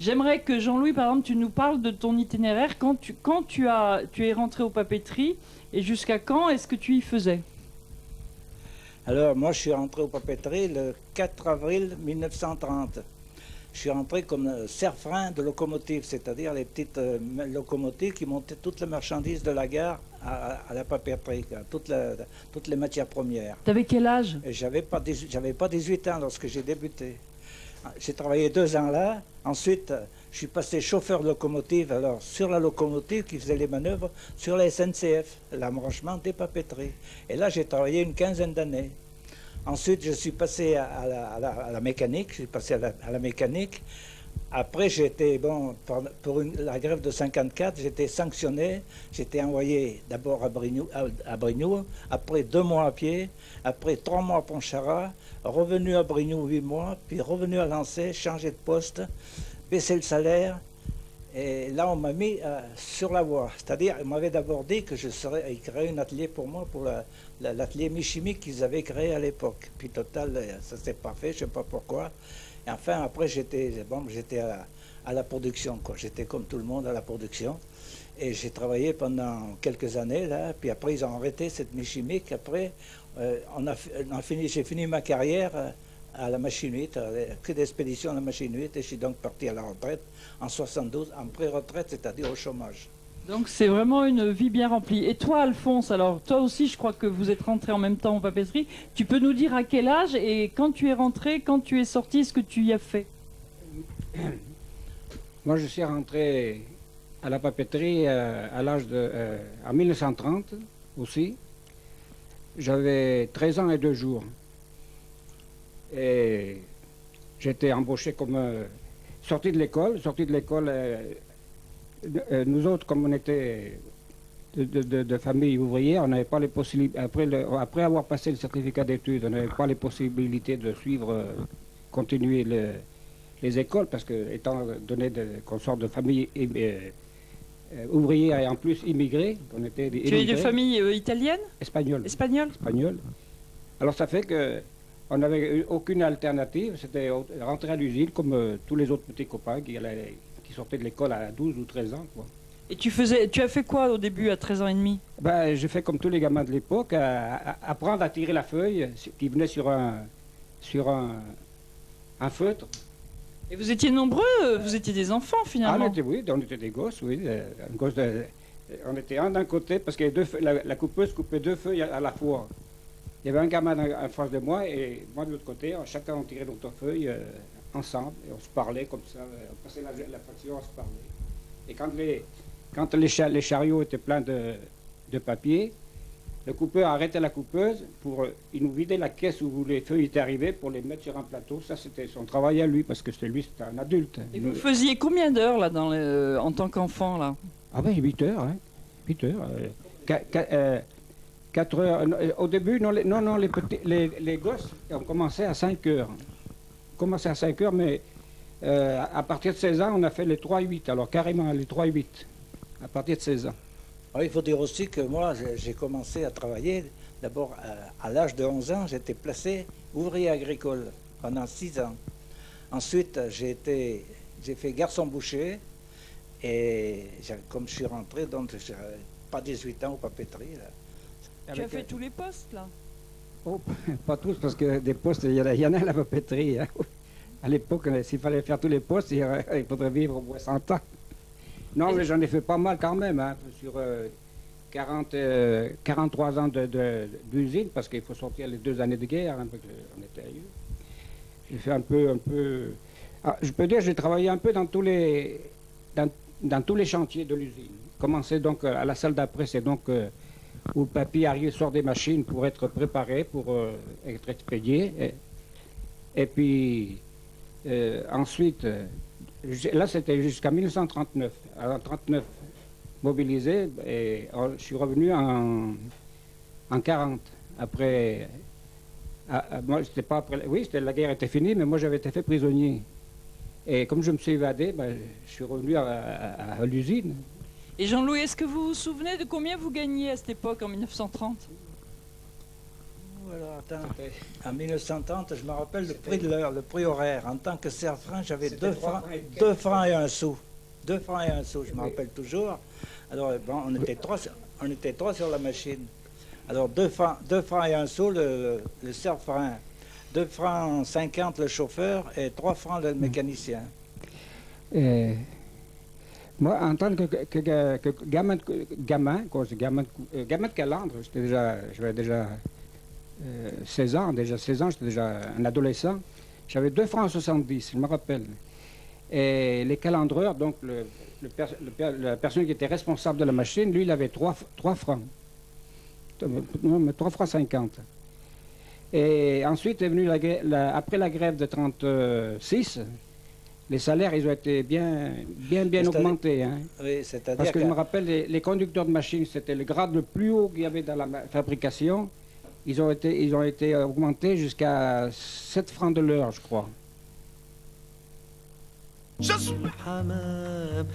J'aimerais que Jean-Louis, par exemple, tu nous parles de ton itinéraire tu es rentré aux papeteries et jusqu'à quand est-ce que tu y faisais? Alors, moi, je suis rentré aux papeteries le 4 avril 1930. Je suis rentré comme serre-frein de locomotive, c'est-à-dire les petites locomotives qui montaient toutes les marchandises de la gare à la papeterie, toutes les matières premières. T'avais quel âge? Et j'avais pas 18 ans lorsque j'ai débuté. J'ai travaillé 2 ans là. Ensuite, je suis passé chauffeur de locomotive, alors sur la locomotive qui faisait les manœuvres sur la SNCF, l'embranchement des papeteries. Et là, j'ai travaillé une quinzaine d'années. Ensuite, je suis passé à la mécanique. Je suis passé à la mécanique. Après, j'ai été, bon, pour la grève de 54, j'ai été sanctionné. J'étais envoyé d'abord à Brignoud, après 2 mois à pied, après 3 mois à Pontcharrat, revenu à Brignoud 8 mois, puis revenu à Lancey, changé de poste, baissé le salaire. Et là, on m'a mis sur la voie. C'est-à-dire, on m'avait d'abord dit que ils créeraient un atelier pour moi, pour l'atelier mi-chimique qu'ils avaient créé à l'époque. Puis total, ça s'est pas fait, je sais pas pourquoi. Et enfin, après, j'étais à la production, quoi. J'étais comme tout le monde à la production. Et j'ai travaillé pendant quelques années, là. Puis après, ils ont arrêté cette mi-chimique. Après, j'ai fini ma carrière à la machine 8, que d'expédition à la machine 8. Et je suis donc parti à la retraite en 72, en pré-retraite, c'est-à-dire au chômage. Donc c'est vraiment une vie bien remplie. Et toi, Alphonse, alors toi aussi, je crois que vous êtes rentré en même temps aux papeteries. Tu peux nous dire à quel âge et quand tu es rentré, quand tu es sorti, ce que tu y as fait? Moi, je suis rentré à la papeterie à l'âge de en 1930 aussi. J'avais 13 ans et 2 jours. Et j'étais embauché comme sorti de l'école. Nous autres, comme on était de famille ouvrière, on n'avait pas les possibilités. Après avoir passé le certificat d'études, on n'avait pas les possibilités de suivre, continuer les écoles, parce que, étant donné qu'on sort de famille ouvrière et en plus immigré, on était Tu es de famille italienne? Espagnole. Espagnole? Espagnole. Alors ça fait que on n'avait aucune alternative, c'était rentrer à l'usine comme tous les autres petits copains qui sortaient de l'école à 12 ou 13 ans, quoi. Et tu as fait quoi au début à 13 ans et demi? Ben, j'ai fait comme tous les gamins de l'époque, apprendre à tirer la feuille qui venait sur un feutre. Et vous étiez nombreux, vous étiez des enfants finalement. Oui, on était des gosses, oui. On était un d'un côté, parce que la coupeuse coupait 2 feuilles à la fois. Il y avait un gamin en face de moi et moi de l'autre côté. Chacun on tirait notre feuille ensemble et on se parlait comme ça. On passait la fraction, on se parlait. Et quand les chariots étaient pleins de papier, le coupeur arrêtait la coupeuse il nous vidait la caisse où les feuilles étaient arrivées pour les mettre sur un plateau. Ça, c'était son travail à lui, parce que c'était un adulte. Et vous faisiez combien d'heures là en tant qu'enfant là? Ah ben 8 heures, hein. 8 heures. 4 heures. Au début, les gosses ont commencé à 5 heures. Commencé à 5 heures, mais à partir de 16 ans, on a fait les 3-8. Alors carrément les 3-8, à partir de 16 ans. Alors, il faut dire aussi que moi, j'ai commencé à travailler. D'abord, à l'âge de 11 ans, j'étais placé ouvrier agricole pendant 6 ans. Ensuite, j'ai fait garçon boucher. Et comme je suis rentré, donc je n'avais pas 18 ans aux papeteries. Là. Tu as fait tous les postes là? Oh, pas tous, parce que des postes, il y en a à la papeterie. Hein. À l'époque, s'il fallait faire tous les postes, il faudrait vivre au moins 100 ans. Non, mais j'en ai fait pas mal quand même, hein, sur 43 ans d'usine, parce qu'il faut sortir les 2 années de guerre, hein, parce qu'on était ailleurs. J'ai fait un peu... Ah, je peux dire, j'ai travaillé un peu dans tous les chantiers de l'usine. Commencé donc à la salle d'après, c'est donc où le papier arrive, sort des machines pour être préparé, pour être expédié. Et puis ensuite, là c'était jusqu'à 1939. Alors 1939 mobilisé, et je suis revenu en 40. Après, moi c'était pas après, oui, la guerre était finie, mais moi j'avais été fait prisonnier. Et comme je me suis évadé, je suis revenu à l'usine. Et Jean-Louis, est-ce que vous vous souvenez de combien vous gagniez à cette époque, en 1930? voilà, attends. En 1930, je me rappelle le prix de l'heure, le prix horaire. En tant que serre-frein, j'avais 2 francs et un sou. 2 francs et un sou, je me rappelle toujours. Alors, bon, on était trois sur la machine. Alors, 2 francs et un sou le serre-frein. 2 francs 50 le chauffeur et 3 francs le mécanicien. Et moi, en tant que gamin de Calandre, j'avais déjà 16 ans, j'étais déjà un adolescent. J'avais 2 francs 70, je me rappelle. Et les calandreurs, donc la personne qui était responsable de la machine, lui, il avait 3 francs. Non, mais 3 francs 50. Et ensuite est venue après la grève de 36, les salaires, ils ont été bien augmentés. Hein. Oui, c'est-à-dire Parce que je me rappelle, les conducteurs de machines, c'était le grade le plus haut qu'il y avait dans la fabrication. Ils ont été augmentés jusqu'à 7 francs de l'heure, je crois.